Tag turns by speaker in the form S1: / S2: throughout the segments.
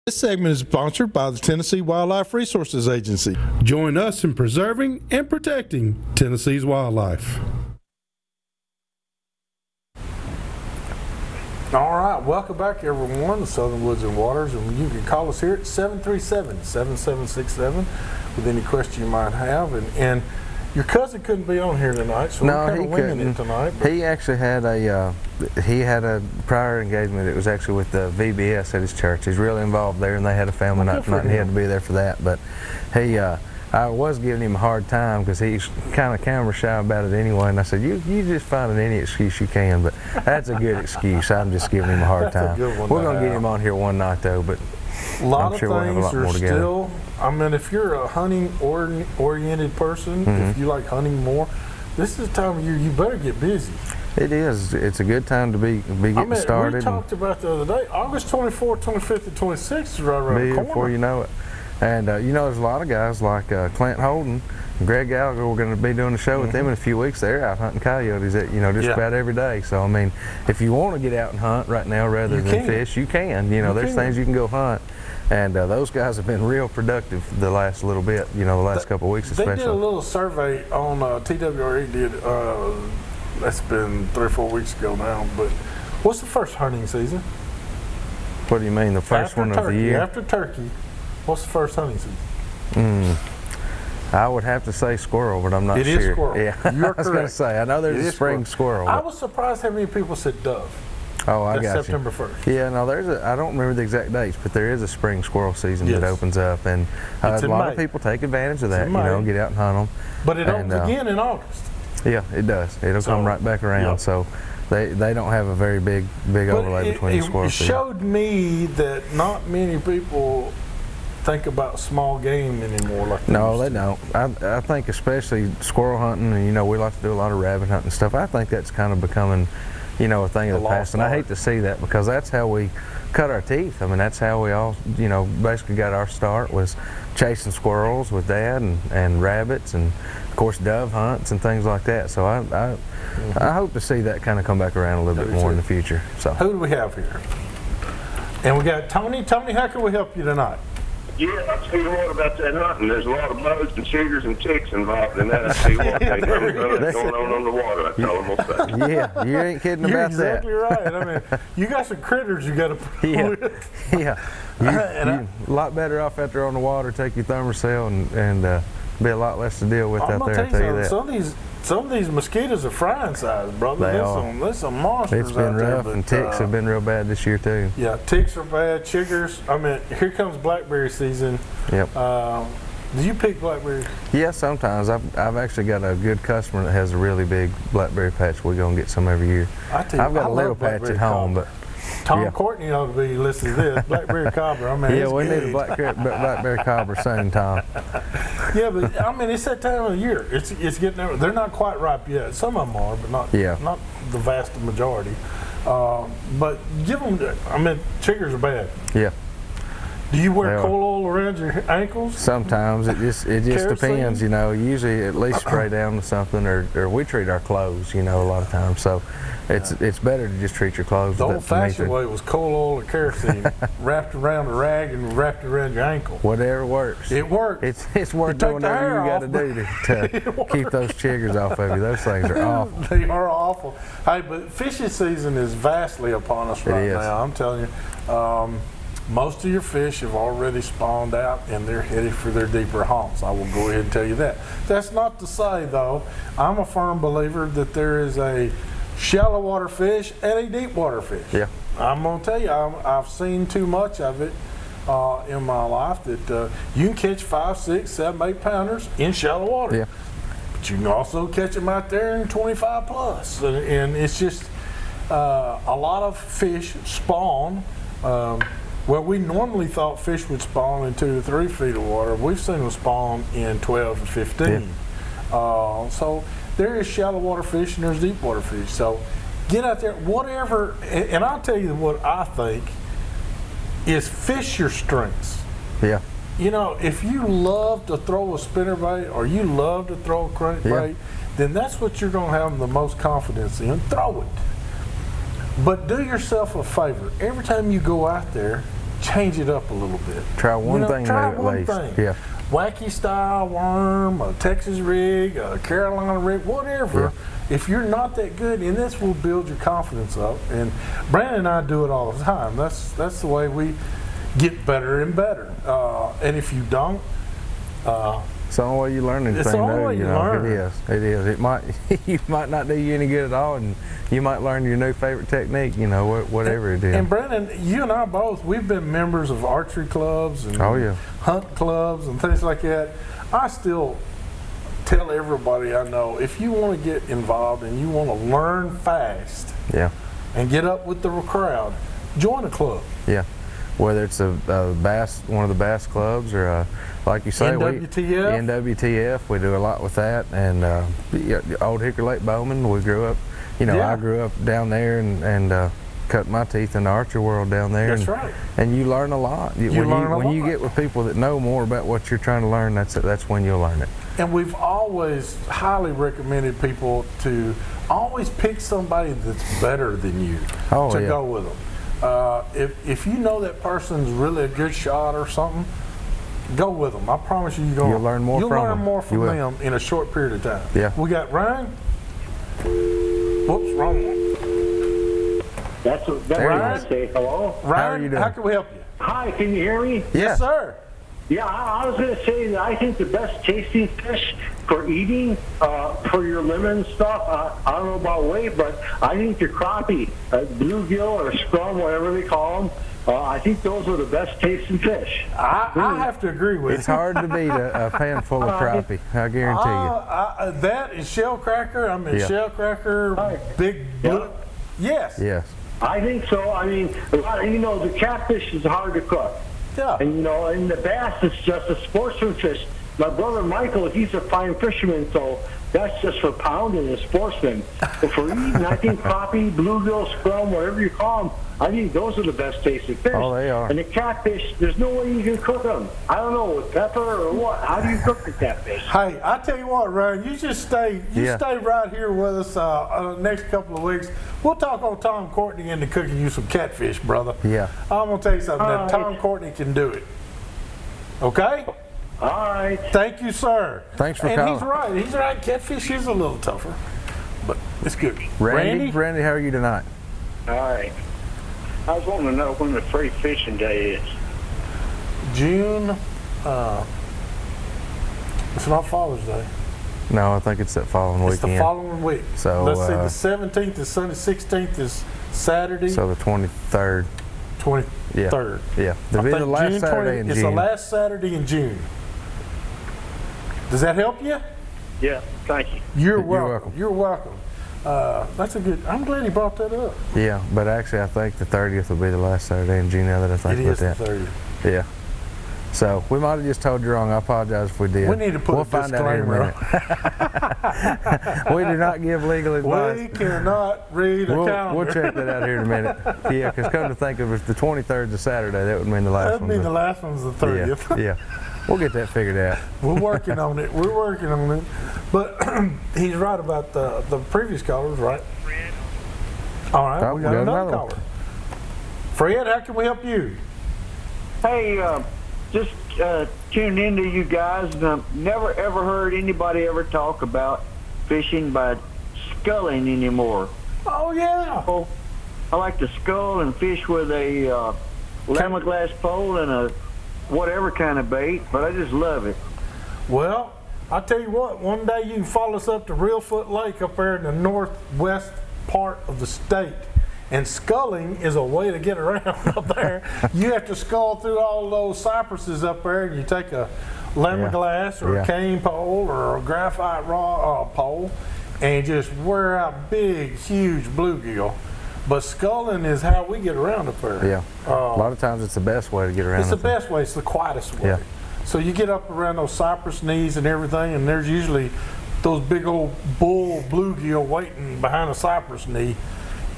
S1: This segment is sponsored by the Tennessee Wildlife Resources Agency. Join us in preserving and protecting Tennessee's wildlife. All right, welcome back everyone to Southern Woods and Waters, and you can call us here at 737-7767 with any question you might have. And your cousin couldn't be on here tonight, so we're kind of winging it tonight.
S2: He actually had a prior engagement. It was actually with the VBS at his church. He's really involved there, and they had a family night tonight, and he had to be there for that. But he, I was giving him a hard time because he's kind of camera shy about it anyway. And I said, you just find any excuse you can, but that's a good excuse. I'm just giving him a hard time. We're going to get him on here one night though, but
S1: a lot of things are still. I mean, if you're a hunting-oriented person, if you like hunting more, this is the time of year you better get busy.
S2: It is. It's a good time to be getting started.
S1: We talked about the other day, August 24th, 25th, and 26th is right around the corner.
S2: Before you know it. And you know, there's a lot of guys like Clint Holden, Greg Gallagher. We're going to be doing a show with them in a few weeks. They're out hunting coyotes, just about every day. So I mean, if you want to get out and hunt right now rather than fish, you can. You know, there's things you can go hunt. And those guys have been real productive the last little bit, the last couple of weeks especially.
S1: They did a little survey on, TWRE did, that's been 3 or 4 weeks ago now, but what's the first hunting season?
S2: What do you mean, the first one of the year?
S1: After turkey, what's the first hunting season?
S2: I would have to say squirrel, but I'm not sure.
S1: It is squirrel.
S2: Yeah,
S1: You're
S2: I was going to say, I know there's a spring squirrel.
S1: I was surprised how many people said dove.
S2: Oh, I got you.
S1: September 1st.
S2: Yeah, no, I don't remember the exact dates, but there is a spring squirrel season that opens up, and a lot of people take advantage of that, get out and hunt them.
S1: But it opens again in August.
S2: Yeah, it does. It'll come right back around, so they don't have a very big overlay between the squirrel season.
S1: It showed me that not many people think about small game anymore like they
S2: No, they don't. I think especially squirrel hunting, and we like to do a lot of rabbit hunting and stuff. I think that's kind of becoming a thing of the past, and I hate to see that because that's how we cut our teeth. I mean, that's how we all, basically got our start, was chasing squirrels with Dad and rabbits, and of course dove hunts and things like that. So I hope to see that kind of come back around a little bit more in the future. So
S1: who do we have here? And we got Tony. Tony, how can we help you tonight?
S3: Yeah, I'll tell you what about that hunting. There's a lot of bugs and chiggers and ticks involved in that. I'll tell you what, ain't nothing going on the water, I tell them that.
S2: Yeah, you ain't kidding about that.
S1: You're exactly right. I mean, you got some critters you got to put
S2: Yeah. You're a lot better off out there on the water, take your Thermacell and be a lot less to deal with out there, I'll tell you that.
S1: Some of these mosquitoes are frying size, brother. There's some monsters.
S2: It's been
S1: out
S2: rough,
S1: there,
S2: and ticks have been real bad this year too.
S1: Yeah, ticks are bad. Chiggers. I mean, here comes blackberry season.
S2: Yep.
S1: Do you pick blackberries?
S2: Yeah, sometimes. I've actually got a good customer that has a really big blackberry patch. We're gonna get some every year. I've got a little patch at home, but
S1: Tom Courtney ought to be listening to this. Blackberry cobbler. I mean,
S2: yeah, we need a blackberry cobbler soon, Tom.
S1: Yeah, but I mean, it's that time of the year. It's getting there. They're not quite ripe yet. Some of them are, but not the vast majority. But give them. I mean, chiggers are bad.
S2: Yeah.
S1: Do you wear coal oil around your ankles?
S2: Sometimes. It just depends. Usually at least spray down with something, or we treat our clothes. A lot of times. So it's better to just treat your clothes.
S1: The old-fashioned way was coal oil or kerosene wrapped around a rag and wrapped around your ankle.
S2: Whatever works.
S1: It works.
S2: It's worth doing whatever you got to do to keep those chiggers off of you. Those things are awful.
S1: They are awful. Hey, but fishing season is vastly upon us right now. I'm telling you. Most of your fish have already spawned out and they're headed for their deeper haunts. I will go ahead and tell you that. That's not to say, though, I'm a firm believer that there is a shallow water fish and a deep water fish.
S2: Yeah.
S1: I'm going to tell you, I've seen too much of it in my life that you can catch 5, 6, 7, 8 pounders in shallow water.
S2: Yeah.
S1: But you can also catch them out there in 25 plus. And it's just a lot of fish spawn. Well, we normally thought fish would spawn in 2 to 3 feet of water. We've seen them spawn in 12 to 15. Yeah. So there is shallow water fish and there's deep water fish. So get out there, whatever, and I'll tell you what I think is fish your strengths.
S2: Yeah.
S1: If you love to throw a spinnerbait or you love to throw a crankbait, then that's what you're going to have the most confidence in. Throw it. But do yourself a favor. Every time you go out there, change it up a little bit.
S2: Try one thing new at least. Yeah.
S1: Wacky style worm, a Texas rig, a Carolina rig, whatever. Yeah. If you're not that good, and this will build your confidence up. And Brandon and I do it all the time. That's the way we get better and better. And if you don't,
S2: it's the only way you learn anything.
S1: It's the only way you learn.
S2: It is. It is. It might you might not do you any good at all, and you might learn your new favorite technique. You know, whatever it is.
S1: And Brandon, you and I both, we've been members of archery clubs and hunt clubs and things like that. I still tell everybody I know, if you want to get involved and you want to learn fast, and get up with the crowd, join a club.
S2: Yeah. Whether it's a bass, one of the bass clubs, or like you say, NWTF, we do a lot with that. And Old Hickory Lake Bowman, we grew up, I grew up down there and cut my teeth in the archery world down there.
S1: That's right.
S2: And you learn a lot. When you get with people that know more about what you're trying to learn, that's when you'll learn it.
S1: And we've always highly recommended people to always pick somebody that's better than you to go with them. If you know that person's really a good shot or something, go with them. I promise you'll
S2: learn more from
S1: them in a short period of time.
S2: Yeah.
S1: We got Ryan. Whoops, wrong one.
S4: That's Ryan. Say hello.
S1: Ryan,
S2: how are you doing?
S1: How can we help you?
S4: Hi, can you hear me?
S1: Yes, sir.
S4: Yeah, I was going to say that I think the best tasting fish for eating, for your lemon stuff, I don't know about weight, but I think the crappie, bluegill or scrum, whatever they call them, I think those are the best tasting fish.
S1: I have to agree with you.
S2: It's hard to beat a pan full of crappie, I guarantee
S1: you. That is shell cracker. I mean, shell cracker, big blue. Yes.
S2: Yes.
S4: I think so. I mean, the catfish is hard to cook.
S1: Yeah.
S4: And, and the bass is just a sportsman fish. My brother Michael, he's a fine fisherman, so that's just for pounding, a sportsman. But for eating, I think crappie, bluegill, scrum, whatever you call them, I think those are the best tasting fish.
S2: Oh, they are.
S4: And the catfish, there's no way you can cook them. I don't know, with pepper or what. How do you cook the catfish?
S1: Hey, I tell you what, Ryan, you just stay right here with us the next couple of weeks. We'll talk on Tom Courtney into cooking you some catfish, brother.
S2: Yeah.
S1: I'm going to tell you something. Now, Tom Courtney can do it. Okay?
S4: All right.
S1: Thank you, sir.
S2: Thanks for
S1: calling.
S2: calling.
S1: And he's right. Catfish is a little tougher, but it's good.
S2: Randy, how are you tonight?
S5: All right. I was wanting to know when the free fishing day is.
S1: June. It's not Father's Day.
S2: No, I think it's that following weekend.
S1: It's the following week.
S2: So
S1: let's see. The 17th is Sunday. 16th is Saturday.
S2: So the 23rd.
S1: 23rd.
S2: Yeah. It'll be the last Saturday in June.
S1: It's the last Saturday in June. Does that help you?
S5: Yeah. Thank you.
S1: You're welcome. You're welcome. That's a good. I'm glad he brought that up.
S2: Yeah, but actually, I think the 30th will be the last Saturday in June. Now that I think about that.
S1: It is the 30th.
S2: Yeah. So we might have just told you wrong. I apologize if we did.
S1: We need to put a disclaimer.
S2: We do not give legal advice.
S1: We cannot read a calendar.
S2: We'll check that out here in a minute. Yeah, because come to think of it, if the 23rd is a Saturday, that would mean the last one.
S1: That would mean the last one's the 30th.
S2: Yeah. We'll get that figured out.
S1: We're working on it. We're working on it. But he's right about the previous callers, right?
S5: Fred.
S1: All right, we got another caller. Fred, how can we help you?
S5: Hey, just tuned into you guys, and I've never ever heard anybody ever talk about fishing by sculling anymore.
S1: Oh, yeah.
S5: So, I like to scull and fish with a lemon-glass pole and a whatever kind of bait, but I just love it.
S1: Well, I'll tell you what, one day you can follow us up to Reelfoot Lake up there in the northwest part of the state. And sculling is a way to get around up there. You have to scull through all those cypresses up there, and you take a lemon-glass or a cane pole or a graphite pole and just wear out big, huge bluegill. But sculling is how we get around up there.
S2: Yeah. A lot of times it's the best way to get around.
S1: It's the best way. It's the quietest way. Yeah. So you get up around those cypress knees and everything, and there's usually those big old bull bluegill waiting behind a cypress knee.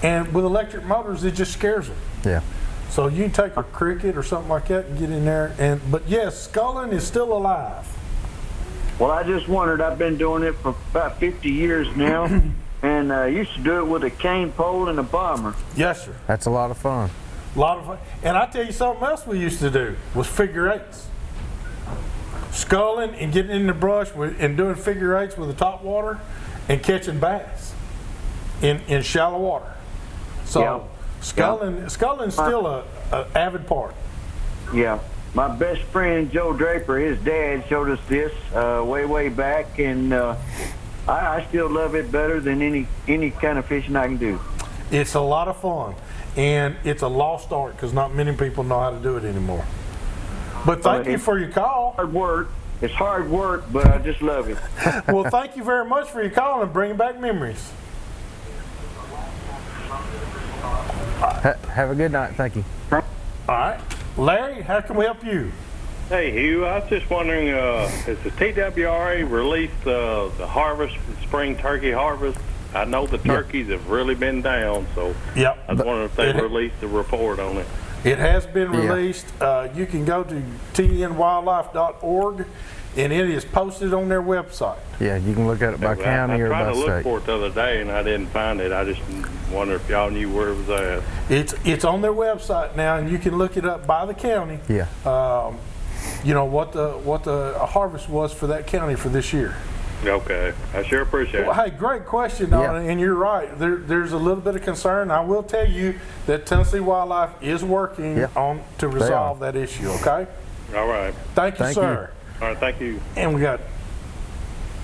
S1: And with electric motors, it just scares them.
S2: Yeah.
S1: So you can take a cricket or something like that and get in there. But yes, sculling is still alive.
S5: Well, I just wondered. I've been doing it for about 50 years now. And I used to do it with a cane pole and a bomber.
S1: Yes, sir.
S2: That's a lot of fun.
S1: A lot of fun. And I tell you something else we used to do was figure eights. Sculling and getting in the brush and doing figure eights with the top water and catching bass in shallow water. So
S5: Yeah.
S1: sculling's still a avid part.
S5: Yeah. My best friend Joe Draper, his dad showed us this way back, and I still love it better than any kind of fishing I can do.
S1: It's a lot of fun, and it's a lost art because not many people know how to do it anymore. But thank you for your call.
S5: Hard work. It's hard work, but I just love it.
S1: Well, thank you very much for your call and bringing back memories.
S2: Have a good night. Thank you.
S1: All right. Larry, how can we help you?
S6: Hey, Hugh, I was just wondering, has the TWRA released the harvest, spring turkey harvest? I know the turkeys have really been down, so
S1: Yep.
S6: I was wondering if they released a report on it.
S1: It has been released. You can go to tnwildlife.org, and it is posted on their website.
S2: Yeah, you can look at it by county or by
S6: I tried to look
S2: state.
S6: for it the other day, and I didn't find it. I just wonder if y'all knew where it was at.
S1: It's on their website now, and you can look it up by the county.
S2: Yeah.
S1: You know what the harvest was for that county for this year.
S6: Okay, I sure appreciate
S1: Well,
S6: it.
S1: hey, great question, Donna, and you're right. There's a little bit of concern. I will tell you that Tennessee Wildlife is working on to resolve that issue. Okay.
S6: All right.
S1: Thank you, sir.
S6: All right, thank you.
S1: And we got.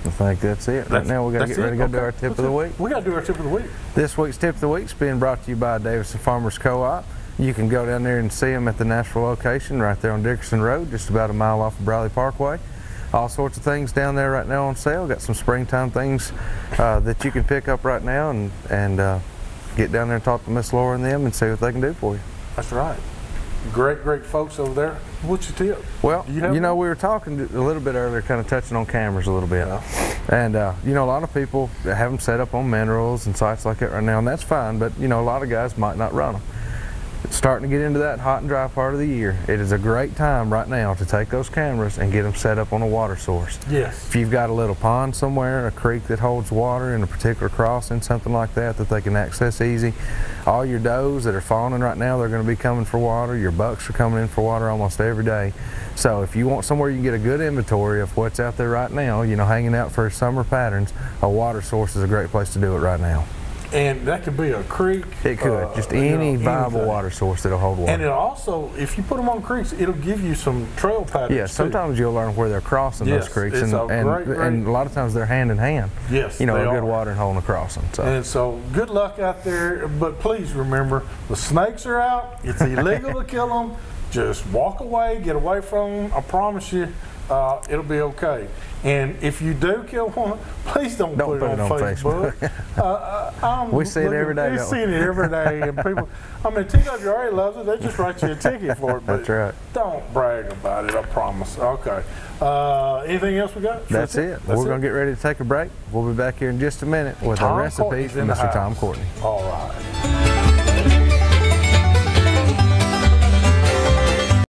S2: I think that's it. Right now we got to get ready to go do our tip of the week.
S1: We got to do our tip of the week.
S2: This week's tip of the week is being brought to you by Davison Farmers Co-op. You can go down there and see them at the Nashville location right there on Dickerson Road, just about a mile off of Bradley Parkway. All sorts of things down there right now on sale. Got some springtime things that you can pick up right now and get down there and talk to Miss Laura and them and see what they can do for you.
S1: That's right. Great folks over there. What's your tip?
S2: Well, you know, we were talking a little bit earlier, kind of touching on cameras a little bit. And, you know, a lot of people have them set up on minerals and sites like that right now, and that's fine, but, you know, a lot of guys might not run them. It's starting to get into that hot and dry part of the year. It is a great time right now to take those cameras and get them set up on a water source.
S1: Yes.
S2: If you've got a little pond somewhere, a creek that holds water in a particular crossing, something like that they can access easy. All your does that are fawning right now, they're going to be coming for water. Your bucks are coming in for water almost every day. So if you want somewhere you can get a good inventory of what's out there right now, you know, hanging out for summer patterns, a water source is a great place to do it right now.
S1: And that could be a creek.
S2: It could. Just any viable water source that'll hold water.
S1: And it also, if you put them on creeks, it'll give you some trail patterns.
S2: Yeah, sometimes you'll learn where they're crossing those creeks, and a lot of times they're hand in hand.
S1: Yes,
S2: you know,
S1: a
S2: good water and holding a crossing. So.
S1: And so, good luck out there. But please remember, the snakes are out. It's illegal to kill them. Just walk away, get away from them. I promise you, it'll be okay. And if you do kill one, please don't put it on Facebook.
S2: We see it every day.
S1: We're seeing it every day, and people. I mean, TWRA loves it. They just write you a ticket for it. But
S2: that's right.
S1: Don't brag about it. I promise. Okay. Anything else we got?
S2: That's it. We're going to get ready to take a break. We'll be back here in just a minute with our recipe from Mr. Tom Courtney.
S1: All right.